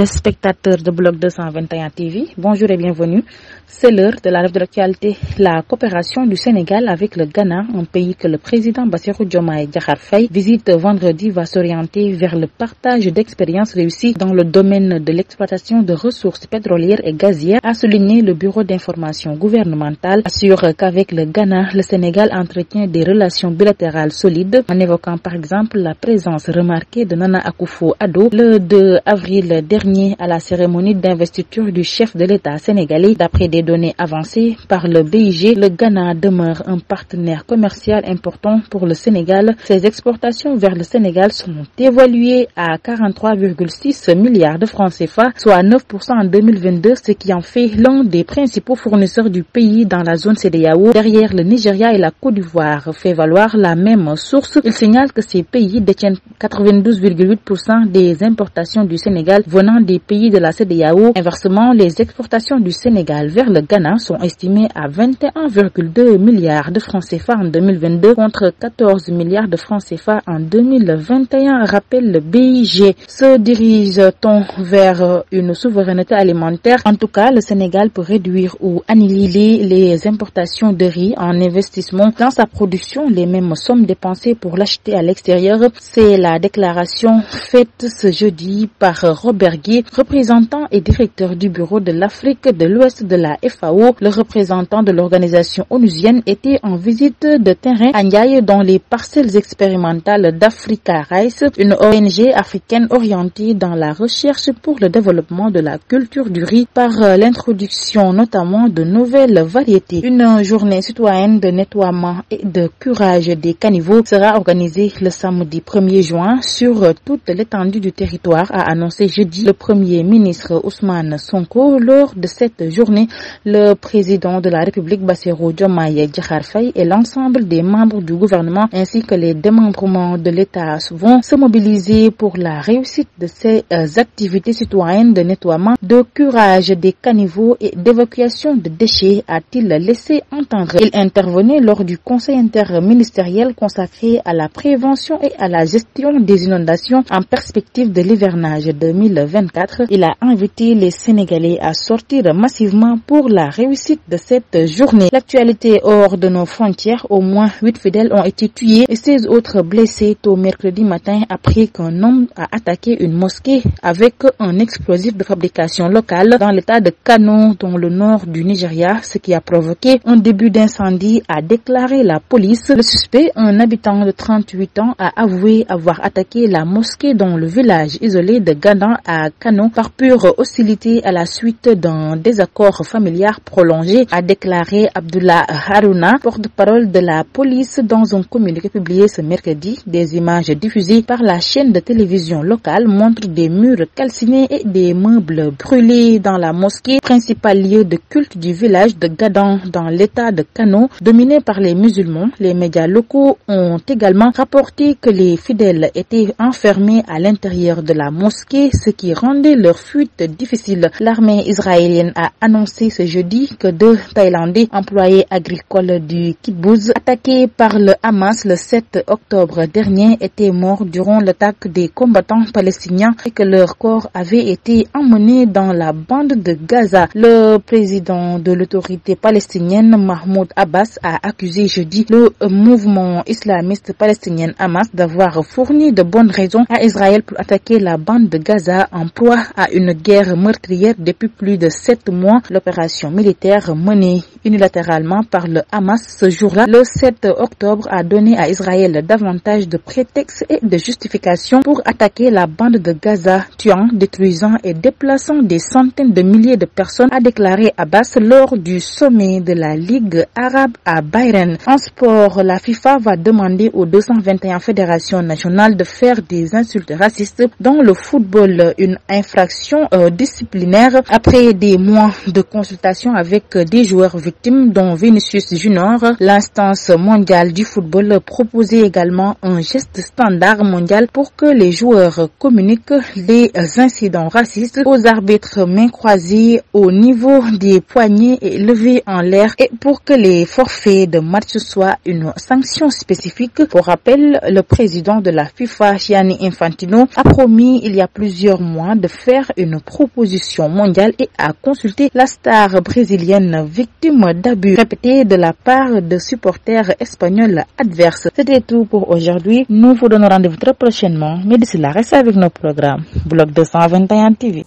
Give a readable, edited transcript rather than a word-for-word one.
téléspectateurs de Bloc 221 TV, bonjour et bienvenue. C'est l'heure de la revue de l'actualité. La coopération du Sénégal avec le Ghana, un pays que le président Bassirou Diomaye Diakhar Faye visite vendredi, va s'orienter vers le partage d'expériences réussies dans le domaine de l'exploitation de ressources pétrolières et gazières, a souligné le bureau d'information gouvernementale, assure qu'avec le Ghana, le Sénégal entretient des relations bilatérales solides, en évoquant par exemple la présence remarquée de Nana Akufo-Addo le 2 avril dernier à la cérémonie d'investiture du chef de l'État sénégalais. D'après des données avancées par le BIG, le Ghana demeure un partenaire commercial important pour le Sénégal. Ses exportations vers le Sénégal sont évaluées à 43,6 milliards de francs CFA, soit 9% en 2022, ce qui en fait l'un des principaux fournisseurs du pays dans la zone CEDEAO, derrière le Nigeria et la Côte d'Ivoire, fait valoir la même source. Il signale que ces pays détiennent 92,8% des importations du Sénégal venant des pays de la CEDEAO. Inversement, les exportations du Sénégal vers le Ghana sont estimées à 21,2 milliards de francs CFA en 2022 contre 14 milliards de francs CFA en 2021, rappelle le BIG. Se dirige-t-on vers une souveraineté alimentaire? En tout cas, le Sénégal peut réduire ou annihiler les importations de riz en investissement dans sa production, les mêmes sommes dépensées pour l'acheter à l'extérieur. C'est la déclaration faite ce jeudi par Robert Guy, représentant et directeur du bureau de l'Afrique de l'Ouest de la FAO. Le représentant de l'organisation onusienne était en visite de terrain à Ndiaye dans les parcelles expérimentales d'Africa Rice, une ONG africaine orientée dans la recherche pour le développement de la culture du riz par l'introduction notamment de nouvelles variétés. Une journée citoyenne de nettoiement et de curage des caniveaux sera organisée le samedi 1er juin sur toute l'étendue du territoire, a annoncé jeudi le Premier ministre Ousmane Sonko. Lors de cette journée, le président de la République Bassirou Diomaye Diakhar Faye et l'ensemble des membres du gouvernement ainsi que les démembrements de l'État vont se mobiliser pour la réussite de ces activités citoyennes de nettoiement, de curage des caniveaux et d'évacuation de déchets, a-t-il laissé entendre. Il intervenait lors du conseil interministériel consacré à la prévention et à la gestion des inondations en perspective de l'hivernage 2024. Il a invité les Sénégalais à sortir massivement pour la réussite de cette journée. L'actualité hors de nos frontières, au moins 8 fidèles ont été tués et 16 autres blessés tôt mercredi matin après qu'un homme a attaqué une mosquée avec un explosif de fabrication locale dans l'état de Kano, dans le nord du Nigeria, ce qui a provoqué un début d'incendie, a déclaré la police. Le suspect, un habitant de 38 ans, a avoué avoir attaqué la mosquée dans le village isolé de Ganda à Kano par pure hostilité à la suite d'un désaccord familial prolongé, a déclaré Abdullah Haruna, porte-parole de la police, dans un communiqué publié ce mercredi. Des images diffusées par la chaîne de télévision locale montrent des murs calcinés et des meubles brûlés dans la mosquée, principal lieu de culte du village de Gadan dans l'état de Kano, dominé par les musulmans. Les médias locaux ont également rapporté que les fidèles étaient enfermés à l'intérieur de la mosquée, ce qui rendait leur fuite difficile. L'armée israélienne a annoncé ce jeudi que 2 Thaïlandais employés agricoles du kibbutz attaqués par le Hamas le 7 octobre dernier étaient morts durant l'attaque des combattants palestiniens et que leurs corps avaient été emmenés dans la bande de Gaza. Le président de l'autorité palestinienne Mahmoud Abbas a accusé jeudi le mouvement islamiste palestinien Hamas d'avoir fourni de bonnes raisons à Israël pour attaquer la bande de Gaza en proie à une guerre meurtrière depuis plus de 7 mois. L'opération militaire menée unilatéralement par le Hamas ce jour-là, le 7 octobre, a donné à Israël davantage de prétextes et de justifications pour attaquer la bande de Gaza, tuant, détruisant et déplaçant des centaines de milliers de personnes, a déclaré Abbas lors du sommet de la Ligue arabe à Bahreïn. En sport, la FIFA va demander aux 221 fédérations nationales de faire des insultes racistes dans le football, une infraction disciplinaire après des mois de consultation avec des joueurs victimes victimes, dont Vinicius Junior. L'instance mondiale du football proposait également un geste standard mondial pour que les joueurs communiquent les incidents racistes aux arbitres, mains croisées au niveau des poignets et levés en l'air, et pour que les forfaits de match soient une sanction spécifique. Pour rappel, le président de la FIFA, Gianni Infantino, a promis il y a plusieurs mois de faire une proposition mondiale et a consulté la star brésilienne victime d'abus répétés de la part de supporters espagnols adverses. C'était tout pour aujourd'hui. Nous vous donnons rendez-vous très prochainement, mais d'ici là, restez avec nos programmes. Bloc 221 TV.